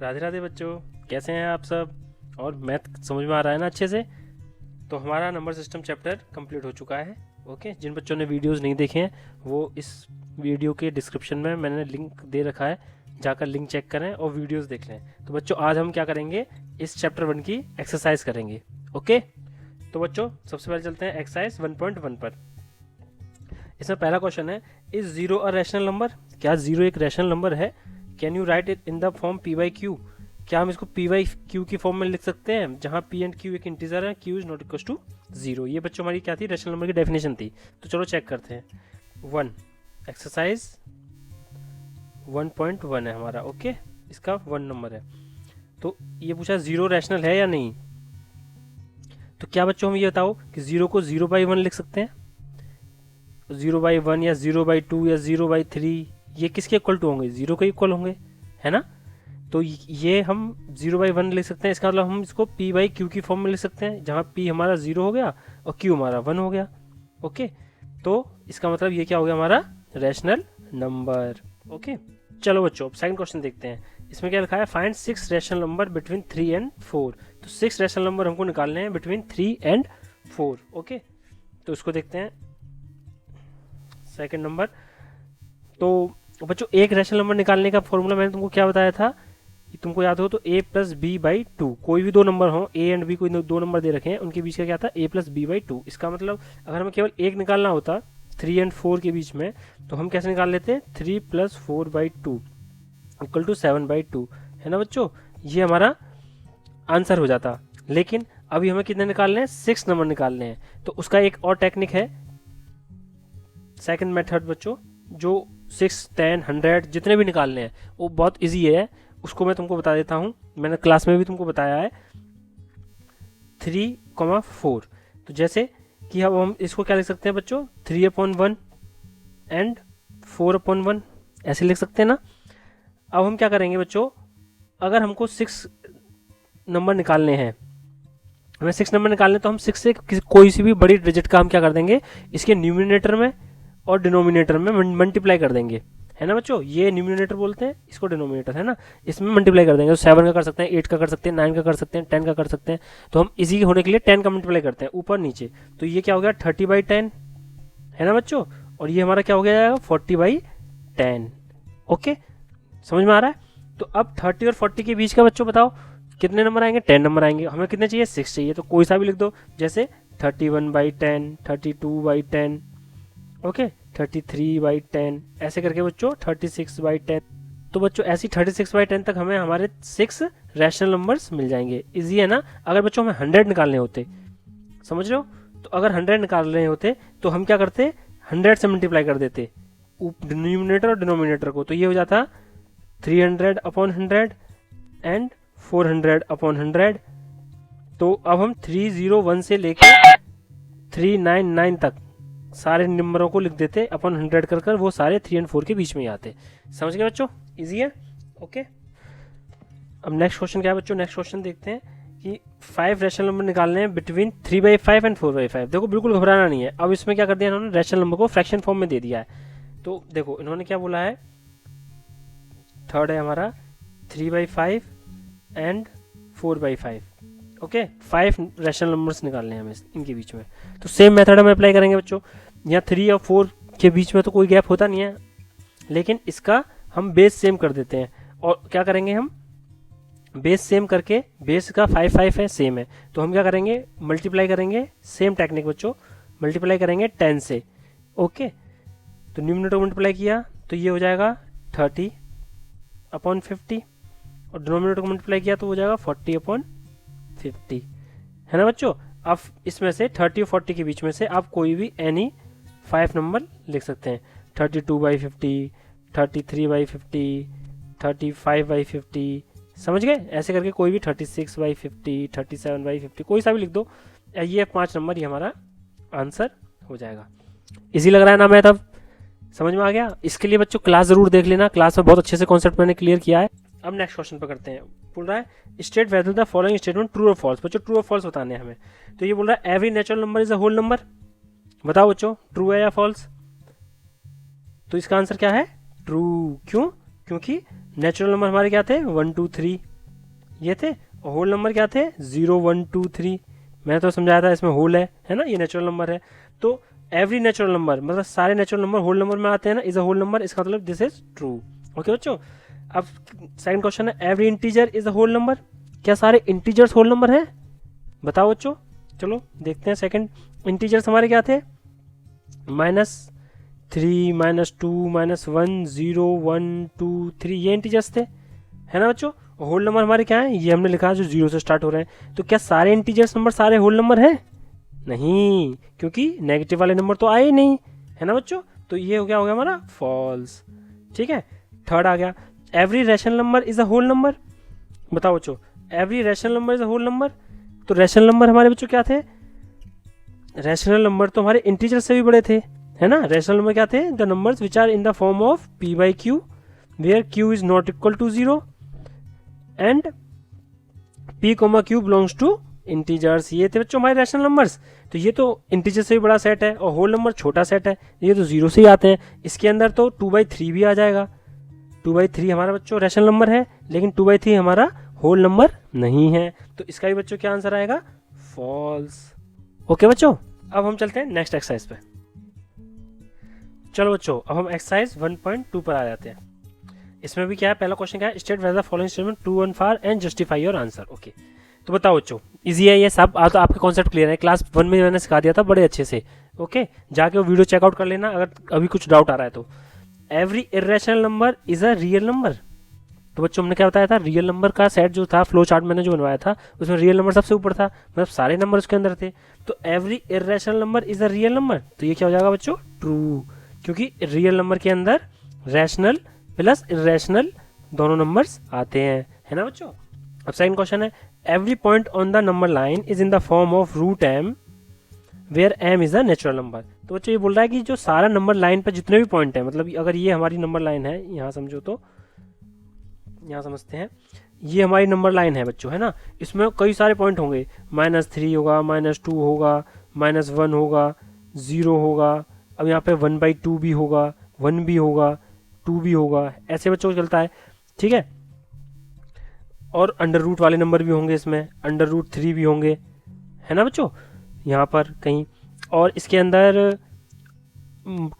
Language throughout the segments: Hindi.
राधे राधे बच्चों, कैसे हैं आप सब। और मैथ समझ में आ रहा है ना अच्छे से। तो हमारा नंबर सिस्टम चैप्टर कंप्लीट हो चुका है। ओके, जिन बच्चों ने वीडियोस नहीं देखे हैं वो इस वीडियो के डिस्क्रिप्शन में मैंने लिंक दे रखा है, जाकर लिंक चेक करें और वीडियोस देख लें। तो बच्चों आज हम क्या करेंगे, इस चैप्टर 1 की एक्सरसाइज करेंगे। ओके, तो बच्चों सबसे पहले चलते हैं एक्सरसाइज 1.1 पर। इसमें पहला क्वेश्चन है, is zero a rational number. क्या जीरो एक रैशनल नंबर है? Can you write it in the form p by q. क्या हम इसको पी बाई क्यू की फॉर्म में लिख सकते हैं, जहां पी एंड क्यू एक इंटीजर है, q is not equal to zero. ये बच्चों हमारी क्या थी, रैशनल नंबर की डेफिनेशन थी। तो चलो चेक करते हैं। 1 एक्सरसाइज 1.1 है हमारा। ओके, इसका 1 नंबर है। तो ये पूछा जीरो रैशनल है या नहीं। तो क्या बच्चों हम ये बताओ कि जीरो को 0/1 लिख सकते हैं। 0/1 या 0/2 या 0/3 ये किसके इक्वल टू होंगे, जीरो के इक्वल होंगे, है ना। तो ये हम 0/1 लिख सकते हैं। इसका मतलब हम इसको p बाई क्यू की फॉर्म में लिख सकते हैं, जहां p हमारा 0 हो गया और q हमारा 1 हो गया। ओके, तो इसका मतलब ये क्या हो गया, हमारा रैशनल नंबर। ओके, चलो बच्चों अब सेकंड क्वेश्चन देखते हैं। इसमें क्या लिखा है, find 6 rational number between 3 and 4। तो 6 रैशनल नंबर हमको निकालने हैं बिटवीन 3 एंड 4। ओके, तो इसको देखते हैं सेकंड नंबर। तो बच्चों एक रैशनल नंबर निकालने का फॉर्मूला मैंने तुमको क्या बताया था, तुमको याद हो तो a plus b by two. कोई भी दो नंबर हो, a एंड b, कोई दो नंबर दे रखे हैं, उनके बीच का क्या था, a plus b by two. इसका मतलब अगर हमें केवल एक निकालना होता 3 एंड 4 के बीच में, तो हम कैसे निकाल लेते, 3 plus 4 by two equal to 7/2, है ना बच्चों। ये हमारा आंसर हो जाता। लेकिन अभी हमें कितने निकालने हैं, 6 नंबर निकालने हैं। तो उसका एक और टेक्निक है, सेकंड मेथड बच्चों, जो 6, 10, 100 जितने भी निकालने हैं वो बहुत इजी है। उसको मैं तुमको बता देता हूँ, मैंने क्लास में भी तुमको बताया है। 3,4, तो जैसे कि अब हम इसको क्या लिख सकते हैं बच्चों, 3/1 एंड 4/1 ऐसे लिख सकते हैं ना। अब हम क्या करेंगे बच्चों, अगर हमको 6 नंबर निकालने हैं, हमें 6 नंबर निकालने, तो हम 6 से कोई सी भी बड़ी डिजिट का हम क्या कर देंगे, इसके न्यूमिनेटर में और डिनोमिनेटर में मल्टीप्लाई कर देंगे, है ना बच्चों। ये न्यूमिनेटर बोलते हैं, इसको डिनोमिनेटर, है ना। इसमें मल्टीप्लाई कर देंगे। तो 7 का कर सकते हैं, 8 का कर सकते हैं, 9 का कर सकते हैं, 10 का कर सकते हैं। तो हम इजी होने के लिए 10 का मल्टीप्लाई करते हैं ऊपर नीचे। तो ये क्या हो गया, 30/10, है ना बच्चों। और ये हमारा क्या हो गया, 40/10। ओके, समझ में आ रहा है। तो अब 30 और 40 के बीच का बच्चों बताओ कितने नंबर आएंगे, 10 नंबर आएंगे। हमें कितने चाहिए, 6 चाहिए। तो कोई सा भी लिख दो, जैसे 31/10, 32/10, ओके, 33/10, ऐसे करके बच्चों 36/10। तो बच्चों ऐसी 36/10 तक हमें हमारे 6 रैशनल नंबर्स मिल जाएंगे। इजी है ना। अगर बच्चों हमें 100 निकालने होते, समझ रहे हो, तो अगर 100 निकालने होते तो हम क्या करते, 100 से मल्टीप्लाई कर देते न्यूमिनेटर और डिनोमिनेटर को। तो ये हो जाता 300/100 एंड 400/100। तो अब हम 301 से लेकर 399 तक सारे नंबरों को लिख देते अपन 100 कर वो सारे 3 एंड 4 के बीच में ही आते। समझ गए बच्चों, इजी है। ओके, अब नेक्स्ट क्वेश्चन क्या है बच्चों, नेक्स्ट क्वेश्चन देखते हैं कि 5 रैशनल नंबर निकालने हैं बिटवीन 3/5 एंड 4/5। देखो बिल्कुल घबराना नहीं है। अब इसमें क्या कर दिया इन्होंने, रैशनल नंबर को फ्रैक्शन फॉर्म में दे दिया है। तो देखो इन्होंने क्या बोला है, थर्ड है हमारा 3/5 एंड 4/5। ओके, 5 रैशनल नंबर्स निकालने हैं हमें इनके बीच में। तो सेम मेथड हम अप्लाई करेंगे बच्चों। यहाँ 3 और 4 के बीच में तो कोई गैप होता नहीं है, लेकिन इसका हम बेस सेम कर देते हैं। और क्या करेंगे, हम बेस सेम करके, बेस का 5 है, सेम है, तो हम क्या करेंगे, मल्टीप्लाई करेंगे। सेम टेक्निक बच्चों, मल्टीप्लाई करेंगे 10 से। ओके, तो न्यूमिनेटर मल्टीप्लाई किया तो ये हो जाएगा 30/50, और डिनोमिनेटर को मल्टीप्लाई किया तो हो जाएगा 40/50, है ना बच्चों। अब इसमें से 30 और 40 के बीच में से आप कोई भी एनी 5 नंबर लिख सकते हैं। 32/50, 33/50, 35/50, समझ गए। ऐसे करके कोई भी 36/50, 37/50, कोई सा भी लिख दो। ये 5 नंबर ही हमारा आंसर हो जाएगा। इजी लग रहा है ना मैथ, अब समझ में आ गया। इसके लिए बच्चों क्लास जरूर देख लेना, क्लास में बहुत अच्छे से कॉन्सेप्ट मैंने क्लियर किया है। अब नेक्स्ट क्वेश्चन पर करते हैं। बोल रहा है state whether the following statement true और फॉल्स। बच्चों ट्रू और फॉल्स बताने हैं हमें। तो ये बोल रहा है every natural number is a whole number. बताओ बच्चों ट्रू है या फॉल्स। तो इसका आंसर क्या है, ट्रू। क्यों, क्योंकि नेचुरल नंबर हमारे क्या थे, 1 2 3, ये थे, और होल नंबर क्या थे 0 1 2 3, मैंने तो समझाया था इसमें होल है ना, ये नेचुरल नंबर है। तो एवरी नेचुरल नंबर मतलब सारे नेचुरल नंबर होल नंबर में आते हैं ना, इज अ होल नंबर, इसका मतलब दिस इज ट्रू। ओके बच्चों, अब सेकंड क्वेश्चन है every integer is a whole number, क्या सारे इंटीजर्स होल नंबर है? बताओ बच्चों, चलो देखते हैं। सेकंड इंटीजर्स हमारे क्या थे, -3 -2 -1 0 1 2 3, ये इंटीजर्स थे, है ना बच्चों। होल नंबर हमारे क्या है, ये हमने लिखा जो 0 से स्टार्ट हो रहे हैं। तो क्या सारे इंटीजर्स नंबर सारे होल नंबर है? नहीं, क्योंकि नेगेटिव वाले नंबर तो आए ही नहीं, है ना बच्चों। तो ये हो गया हमारा फॉल्स। ठीक है, थर्ड आ गया every rational number is a whole number. बताओ बच्चों, every rational number is a whole number. तो रैशनल नंबर हमारे बच्चों क्या थे, रैशनल नंबर तो हमारे इंटीजर से भी बड़े थे, है ना। रैशनल नंबर क्या थे, the numbers which are in the form of p by q where q is not equal to 0 and p, q belongs to integers. ये थे बच्चों हमारे रैशनल नंबर्स। तो ये तो इंटीजर से भी बड़ा सेट है और होल नंबर छोटा सेट है, ये तो 0 से ही आते हैं। इसके अंदर तो 2/3 भी आ जाएगा। 2/3 हमारा बच्चों रैशनल नंबर है, लेकिन 2/3 हमारा होल नंबर नहीं है। तो इसका भी बच्चों क्या आंसर आएगा, फॉल्स। ओके बच्चों, अब हम चलते हैं नेक्स्ट एक्सरसाइज पे। चलो बच्चों, अब हम एक्सरसाइज 1.2 पर आ जाते हैं। इसमें भी क्या है, पहला क्वेश्चन क्या है, state whether the following statement true and false and justify your answer. Okay, तो बताओ बच्चों, इजी है ये सब, तो आपके कॉन्सेप्ट क्लियर है, क्लास 1 में मैंने सिखा दिया था बड़े अच्छे से। ओके, जाके वो वीडियो चेकआउट कर लेना अगर अभी कुछ डाउट आ रहा है तो। Every irrational number is a real number. तो बच्चों हमने क्या बताया था, रियल नंबर का सेट जो था, फ्लो चार्ट मैंने जो बनवाया था उसमें रियल नंबर सबसे ऊपर था, मतलब सारे नंबर उसके अंदर थे। तो every irrational number is a real number, तो ये क्या हो जाएगा बच्चों, ट्रू, क्योंकि रियल नंबर के अंदर रैशनल प्लस इरेशनल दोनों नंबर्स आते हैं, है ना बच्चों। अब सेकंड क्वेश्चन है every point on the number line is in the form of root m where m is a natural number. तो बच्चों ये बोल रहा है कि जो सारा नंबर लाइन पर जितने भी पॉइंट है, मतलब अगर ये हमारी नंबर लाइन है, यहाँ समझो तो यहाँ समझते हैं, ये हमारी नंबर लाइन है बच्चों, है ना। इसमें कई सारे पॉइंट होंगे, -3 होगा, -2 होगा, -1 होगा, 0 होगा, अब यहाँ पे 1/2 भी होगा, 1 भी होगा, 2 भी होगा, ऐसे बच्चों को चलता है। ठीक है, और अंडर रूट वाले नंबर भी होंगे इसमें, √3 भी होंगे, है ना बच्चों, यहाँ पर कहीं। और इसके अंदर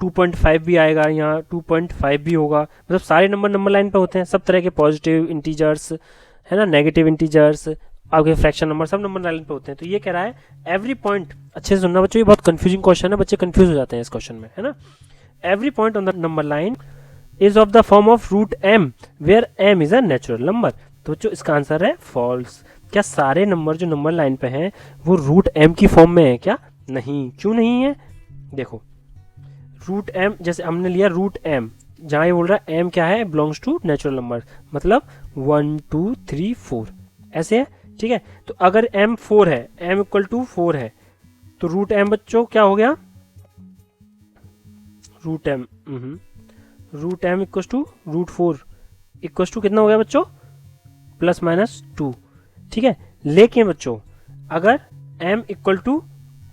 2.5 भी आएगा, यहाँ 2.5 भी होगा, मतलब सारे नंबर लाइन पे होते हैं, सब तरह के पॉजिटिव इंटीजर्स, है ना, नेगेटिव इंटीजर्स, आपके फ्रैक्शन नंबर सब नंबर लाइन पे होते हैं। तो ये कह रहा है एवरी पॉइंट, अच्छे से सुनना बच्चों, ये बहुत कंफ्यूजिंग क्वेश्चन है, बच्चे कंफ्यूज हो जाते हैं इस क्वेश्चन में, है ना। Every point on the number line is of the form of root m where m is a natural number. तो बच्चों इसका आंसर है फॉल्स। क्या सारे नंबर जो नंबर लाइन पे हैं वो रूट m की फॉर्म में है क्या? नहीं, क्यों नहीं है, देखो रूट m, जैसे हमने लिया रूट m, जहां ये बोल रहा है m क्या है, बिलोंग्स टू नेचुरल नंबर, मतलब 1 2 3 4 ऐसे है। ठीक है, तो अगर m 4 है, m इक्वल टू 4 है, तो रूट m बच्चों क्या हो गया, root m equal to √4 equal to कितना हो गया बच्चों, +-2। ठीक है, लेकिन बच्चों अगर m इक्वल टू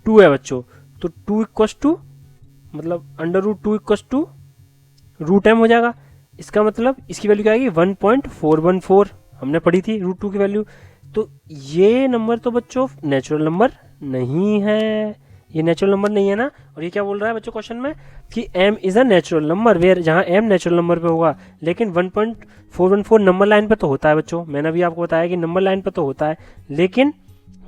2 है बच्चों, तो 2 इक्वल टू मतलब √2 इक्वल टू रूट m हो जाएगा। इसका मतलब इसकी वैल्यू क्या आएगी, 1.414 हमने पढ़ी थी √2 की वैल्यू। तो ये नंबर तो बच्चों नेचुरल नंबर नहीं है, ये नेचुरल नंबर नहीं है ना। और ये क्या बोल रहा है बच्चों क्वेश्चन में कि m is a natural number where, जहां m नेचुरल नंबर पे होगा, लेकिन 1.414 नंबर लाइन पे तो होता है बच्चों, मैंने भी आपको बताया कि नंबर लाइन पे तो होता है, लेकिन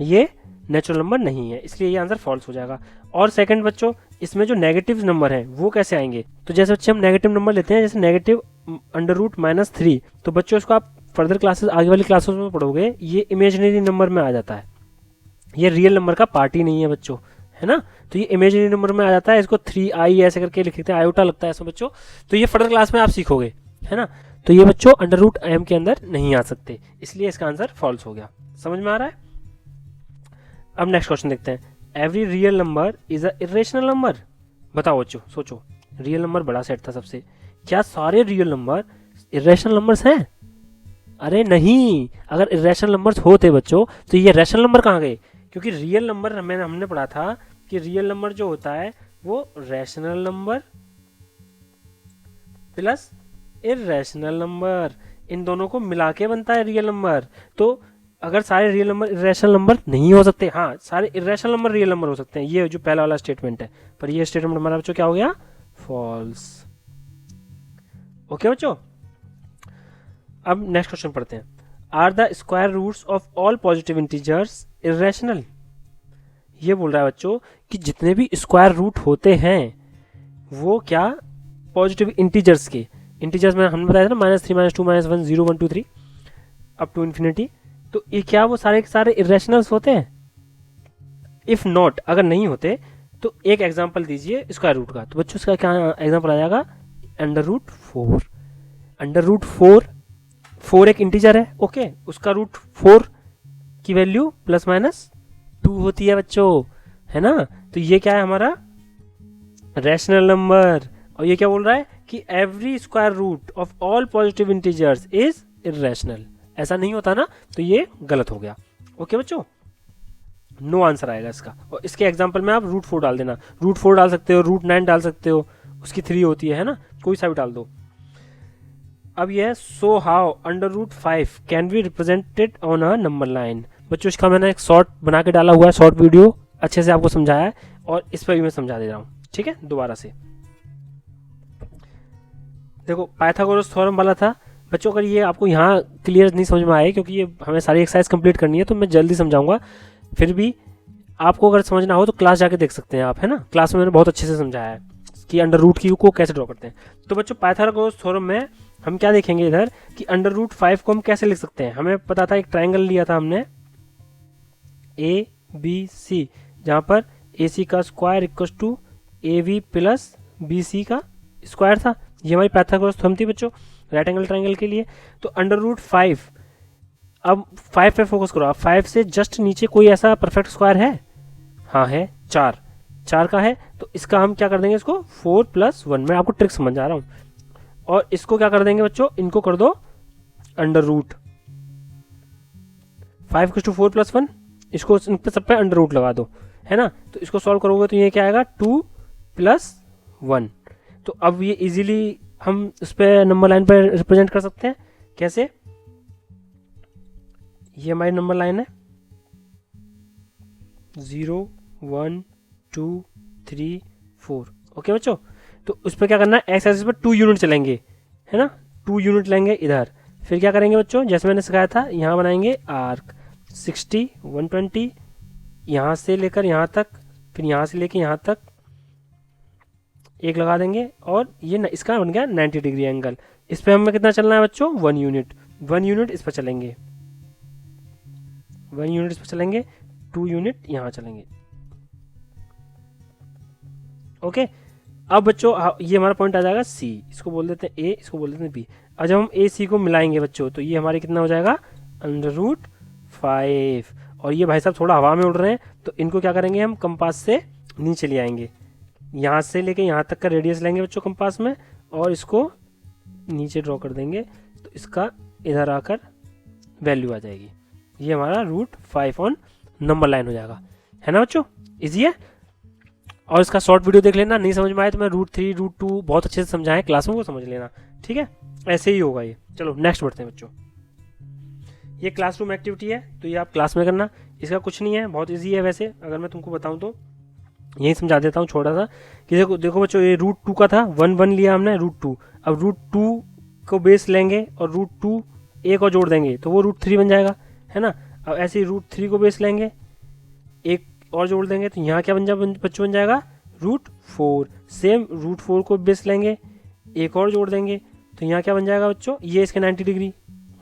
ये नेचुरल नंबर नहीं है, इसलिए ये आंसर फॉल्स हो जाएगा। और सेकंड बच्चों, इसमें जो नेगेटिव नंबर है वो कैसे आएंगे, तो जैसे बच्चे हम नेगेटिव नंबर लेते हैं, जैसे नेगेटिव √-3, तो बच्चों इसको आप फर्दर क्लासेस, आगे वाली क्लासेस में पढ़ोगे, ये इमेजिनरी नंबर में आ जाता है, ये रियल नंबर का पार्ट ही नहीं है बच्चों, है ना। तो ये इमेजिनरी नंबर में आ जाता है, इसको 3i ऐसे करके लिखते हैं, आयोटा लगता है इसमें बच्चों। तो ये फर्दर क्लास में आप सीखोगे, है ना। तो ये बच्चों √m के अंदर नहीं आ सकते, इसलिए इसका आंसर फॉल्स हो गया। समझ में आ रहा है। अब नेक्स्ट क्वेश्चन देखते हैं, every real number is a irrational number. बताओ बच्चों, सोचो, रियल नंबर बड़ा सेट था सबसे, क्या सारे रियल नंबर इरेशनल नंबर्स हैं? अरे नहीं, अगर इरेशनल नंबर्स होते बच्चों तो ये रैशनल नंबर कहाँ गए, क्योंकि रियल नंबर हमने पढ़ा था कि रियल नंबर जो होता है वो rational number plus irrational number, इन दोनों को मिला के बनता है रियल नंबर। तो अगर सारे रियल नंबर इरेशनल नंबर नहीं हो सकते, हाँ सारे इरेशनल नंबर रियल नंबर हो सकते हैं, ये जो पहला वाला स्टेटमेंट है, पर ये स्टेटमेंट हमारा बच्चों क्या हो गया, फॉल्स। ओके बच्चों, अब नेक्स्ट क्वेश्चन पढ़ते हैं। Are the square roots of all positive integers irrational? ये बोल रहा है बच्चों कि जितने भी स्क्वायर रूट होते हैं वो क्या, पॉजिटिव इंटीजर्स के, इंटीजर्स में हमने बताया था ना -3 -2 -1 0 1 2 3 अप टू इन्फिनिटी, तो ये क्या वो सारे के सारे इरेशनल्स होते हैं? इफ नॉट, अगर नहीं होते तो एक एग्जांपल दीजिए स्क्वायर रूट का। तो बच्चों इसका क्या एग्जांपल आ जाएगा, √4। √4 एक इंटीजर है, ओके, उसका √4 की वैल्यू ±2 होती है बच्चों, है ना। तो ये क्या है हमारा रैशनल नंबर। और ये क्या बोल रहा है कि every square root of all positive integers is irrational. ऐसा नहीं होता ना, तो ये गलत हो गया। ओके बच्चों, नो आंसर आएगा इसका। और इसके एग्जांपल में आप √4 डाल देना, √4 डाल सकते हो, √9 डाल सकते हो, उसकी 3 होती है ना, कोई सा भी डाल दो। अब ये so how √5 can be represented on a number line. बच्चों इसका मैंने एक शॉर्ट बना के डाला हुआ है, शॉर्ट वीडियो, अच्छे से आपको समझाया है, और इस पर भी मैं समझा दे रहा हूँ, ठीक है। दोबारा से देखो, पाइथागोरस थ्योरम वाला था बच्चों। अगर ये आपको यहाँ क्लियर नहीं समझ में आए, क्योंकि ये हमें सारी एक्सरसाइज कंप्लीट करनी है, तो मैं जल्दी समझाऊंगा। फिर भी आपको अगर समझना हो तो क्लास जाके देख सकते हैं आप, है ना। क्लास में मैंने बहुत अच्छे से समझाया है कि अंडर रूट की को कैसे ड्रॉ करते हैं। तो बच्चों पाइथागोरस थ्योरम में हम क्या देखेंगे इधर कि √5 को हम कैसे लिख सकते हैं। हमें पता था, एक ट्राइंगल लिया था हमने ABC, जहाँ पर AC का square equal to AB plus BC का स्क्वायर था। ये हमारी पाइथागोरस थ्योरम थी बच्चों राइट एंगल ट्राइंगल के लिए। तो √5, अब 5 पे फोकस करो आप। 5 से जस्ट नीचे कोई ऐसा परफेक्ट स्क्वायर है? हाँ है, 4 का है। तो इसका हम क्या कर देंगे, इसको 4 + 1, मैं आपको ट्रिक समझा रहा हूँ। और इसको क्या कर देंगे बच्चों, इनको कर दो √5 = 4 + 1, इसको इन पे सब पे √ लगा दो, है ना। तो इसको सॉल्व करोगे तो ये क्या आएगा, 2 + 1। तो अब ये इजीली हम उस पर नंबर लाइन पर रिप्रेजेंट कर सकते हैं। कैसे, ये हमारी नंबर लाइन है 0 1 2 3 4। ओके बच्चों, तो उस पर क्या करना है, एक्स एक्सिस पर 2 यूनिट चलेंगे, है ना, 2 यूनिट लेंगे इधर। फिर क्या करेंगे बच्चों, जैसे मैंने सिखाया था, यहाँ बनाएंगे आर्क 60 120, यहाँ से लेकर यहाँ तक, फिर यहाँ से लेकर यहाँ तक एक लगा देंगे, और ये इसका बन गया 90 डिग्री एंगल। इस पर हमें कितना चलना है बच्चों, 1 यूनिट इस पर चलेंगे, 1 यूनिट इस पर चलेंगे, 2 यूनिट यहाँ चलेंगे। ओके, अब बच्चों ये हमारा पॉइंट आ जाएगा C, इसको बोल देते हैं A, इसको बोल देते हैं B। अब जब हम AC को मिलाएंगे बच्चों, तो ये हमारे कितना हो जाएगा, √5। और ये भाई साहब थोड़ा हवा में उड़ रहे हैं, तो इनको क्या करेंगे, हम कंपास से नीचे ले आएंगे, यहाँ से लेके यहाँ तक का रेडियस लेंगे बच्चों कंपास में, और इसको नीचे ड्रॉ कर देंगे। तो इसका इधर आकर वैल्यू आ जाएगी, ये हमारा √5 ऑन नंबर लाइन हो जाएगा, है ना बच्चों, इजी है। और इसका शॉर्ट वीडियो देख लेना, नहीं समझ में आए तो मैं √3 √2 बहुत अच्छे से समझाएं क्लास में, वो समझ लेना, ठीक है। ऐसे ही होगा ये। चलो नेक्स्ट बढ़ते हैं बच्चों। ये क्लासरूम एक्टिविटी है, तो ये आप क्लास में करना, इसका कुछ नहीं है, बहुत ईजी है। वैसे अगर मैं तुमको बताऊं तो यही समझा देता हूँ छोटा सा कि देखो बच्चों, ये √2 का था, 1 लिया हमने √2। अब √2 को बेस लेंगे और √2 एक और जोड़ देंगे, तो वो √3 बन जाएगा, है ना। अब ऐसे ही √3 को बेस लेंगे, एक और जोड़ देंगे, तो यहाँ क्या बच्चों बन जाएगा, √4। सेम √4 को बेस लेंगे, एक और जोड़ देंगे, तो यहाँ क्या बन जाएगा बच्चों, ये इसके 90 डिग्री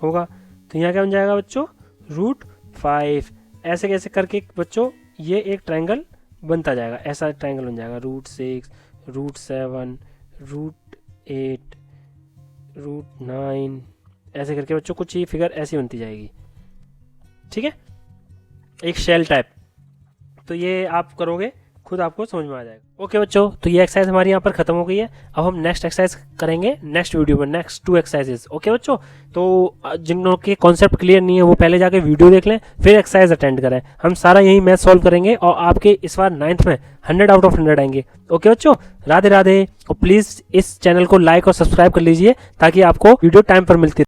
होगा, तो यहाँ क्या बन जाएगा बच्चों, √5। ऐसे कैसे करके बच्चों ये एक ट्रायंगल बनता जाएगा, ऐसा ट्रायंगल बन जाएगा, √6 √7 √8 √9, ऐसे करके बच्चों कुछ ये फिगर ऐसी बनती जाएगी, ठीक है, एक शेल टाइप। तो ये आप करोगे खुद आपको समझ में आ जाएगा। ओके बच्चों, तो ये एक्सरसाइज हमारी यहाँ पर खत्म हो गई है। अब हम नेक्स्ट एक्सरसाइज करेंगे नेक्स्ट वीडियो में, नेक्स्ट 2 एक्सरसाइजेस। ओके बच्चों, तो जिन लोगों के कॉन्सेप्ट क्लियर नहीं है वो पहले जाके वीडियो देख लें, फिर एक्सरसाइज अटेंड करें। हम सारा यही मैथ सॉल्व करेंगे और आपके इस बार 9th में 100 आउट ऑफ 100 आएंगे। ओके बच्चों, राधे राधे। और प्लीज इस चैनल को लाइक और सब्सक्राइब कर लीजिए ताकि आपको वीडियो टाइम पर मिलती